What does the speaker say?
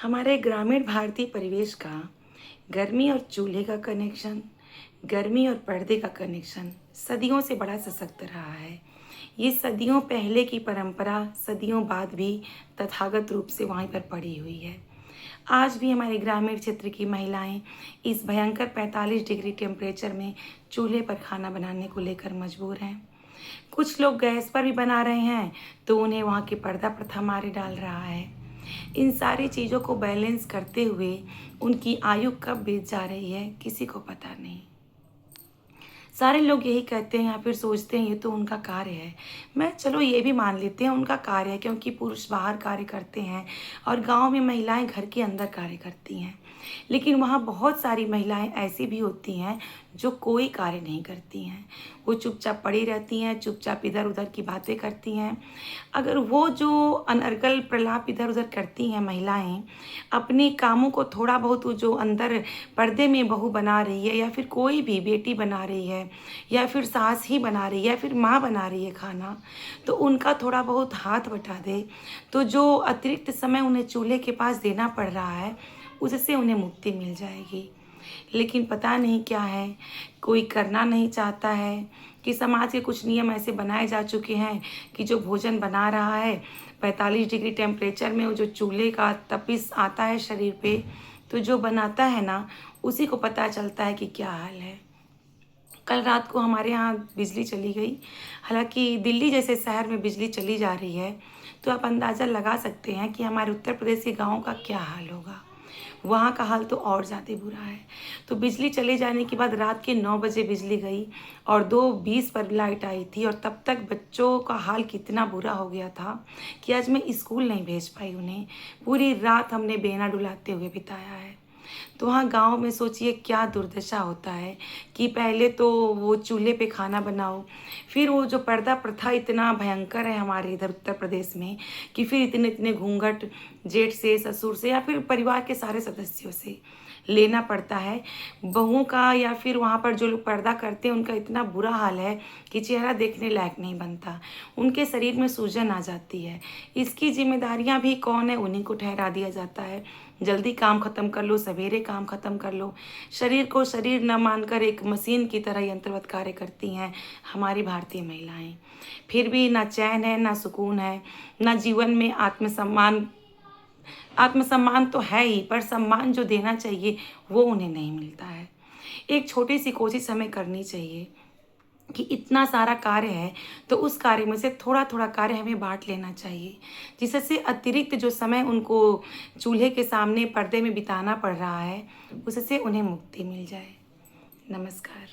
हमारे ग्रामीण भारतीय परिवेश का गर्मी और चूल्हे का कनेक्शन, गर्मी और पर्दे का कनेक्शन सदियों से बड़ा सशक्त रहा है। ये सदियों पहले की परंपरा सदियों बाद भी तथागत रूप से वहीं पर पड़ी हुई है। आज भी हमारे ग्रामीण क्षेत्र की महिलाएं इस भयंकर 45 डिग्री टेम्परेचर में चूल्हे पर खाना बनाने को लेकर मजबूर हैं। कुछ लोग गैस पर भी बना रहे हैं तो उन्हें वहाँ की पर्दा प्रथा मारे डाल रहा है। इन सारी चीज़ों को बैलेंस करते हुए उनकी आयु कब बीत जा रही है किसी को पता नहीं। सारे लोग यही कहते हैं या फिर सोचते हैं ये तो उनका कार्य है। मैं चलो ये भी मान लेते हैं उनका कार्य है, क्योंकि पुरुष बाहर कार्य करते हैं और गांव में महिलाएं घर के अंदर कार्य करती हैं। लेकिन वहाँ बहुत सारी महिलाएं ऐसी भी होती हैं जो कोई कार्य नहीं करती हैं। वो चुपचाप पड़ी रहती हैं, चुपचाप इधर उधर की बातें करती हैं। अगर वो जो अनर्गल प्रलाप इधर उधर करती हैं महिलाएं, अपने कामों को थोड़ा बहुत वो जो अंदर पर्दे में बहू बना रही है या फिर कोई भी बेटी बना रही है या फिर सास ही बना रही है या फिर माँ बना रही है खाना, तो उनका थोड़ा बहुत हाथ बटा दे तो जो अतिरिक्त समय उन्हें चूल्हे के पास देना पड़ रहा है उससे उन्हें मुक्ति मिल जाएगी। लेकिन पता नहीं क्या है, कोई करना नहीं चाहता है कि समाज के कुछ नियम ऐसे बनाए जा चुके हैं कि जो भोजन बना रहा है 45 डिग्री टेम्परेचर में, वो जो चूल्हे का तपिश आता है शरीर पे, तो जो बनाता है ना उसी को पता चलता है कि क्या हाल है। कल रात को हमारे यहाँ बिजली चली गई। हालांकि दिल्ली जैसे शहर में बिजली चली जा रही है तो आप अंदाज़ा लगा सकते हैं कि हमारे उत्तर प्रदेश के गाँव का क्या हाल होगा। वहाँ का हाल तो और ज़्यादा बुरा है। तो बिजली चले जाने के बाद रात के 9 बजे बिजली गई और 2:20 पर लाइट आई थी, और तब तक बच्चों का हाल कितना बुरा हो गया था कि आज मैं स्कूल नहीं भेज पाई उन्हें। पूरी रात हमने बेना डुलाते हुए बिताया है। तो वहाँ गाँव में सोचिए क्या दुर्दशा होता है कि पहले तो वो चूल्हे पे खाना बनाओ, फिर वो जो पर्दा प्रथा इतना भयंकर है हमारे इधर उत्तर प्रदेश में कि फिर इतने इतने घूंघट जेठ से, ससुर से या फिर परिवार के सारे सदस्यों से लेना पड़ता है। बहुओं का या फिर वहाँ पर जो लोग पर्दा करते हैं उनका इतना बुरा हाल है कि चेहरा देखने लायक नहीं बनता, उनके शरीर में सूजन आ जाती है। इसकी जिम्मेदारियाँ भी कौन है, उन्हीं को ठहरा दिया जाता है। जल्दी काम ख़त्म कर लो, सवेरे काम ख़त्म कर लो। शरीर को शरीर न मानकर एक मशीन की तरह यंत्रवत कार्य करती हैं हमारी भारतीय महिलाएं। फिर भी ना चैन है, ना सुकून है, ना जीवन में आत्मसम्मान। आत्मसम्मान तो है ही, पर सम्मान जो देना चाहिए वो उन्हें नहीं मिलता है। एक छोटी सी कोशिश हमें करनी चाहिए कि इतना सारा कार्य है तो उस कार्य में से थोड़ा थोड़ा कार्य हमें बांट लेना चाहिए, जिससे अतिरिक्त जो समय उनको चूल्हे के सामने पर्दे में बिताना पड़ रहा है उससे उन्हें मुक्ति मिल जाए। नमस्कार।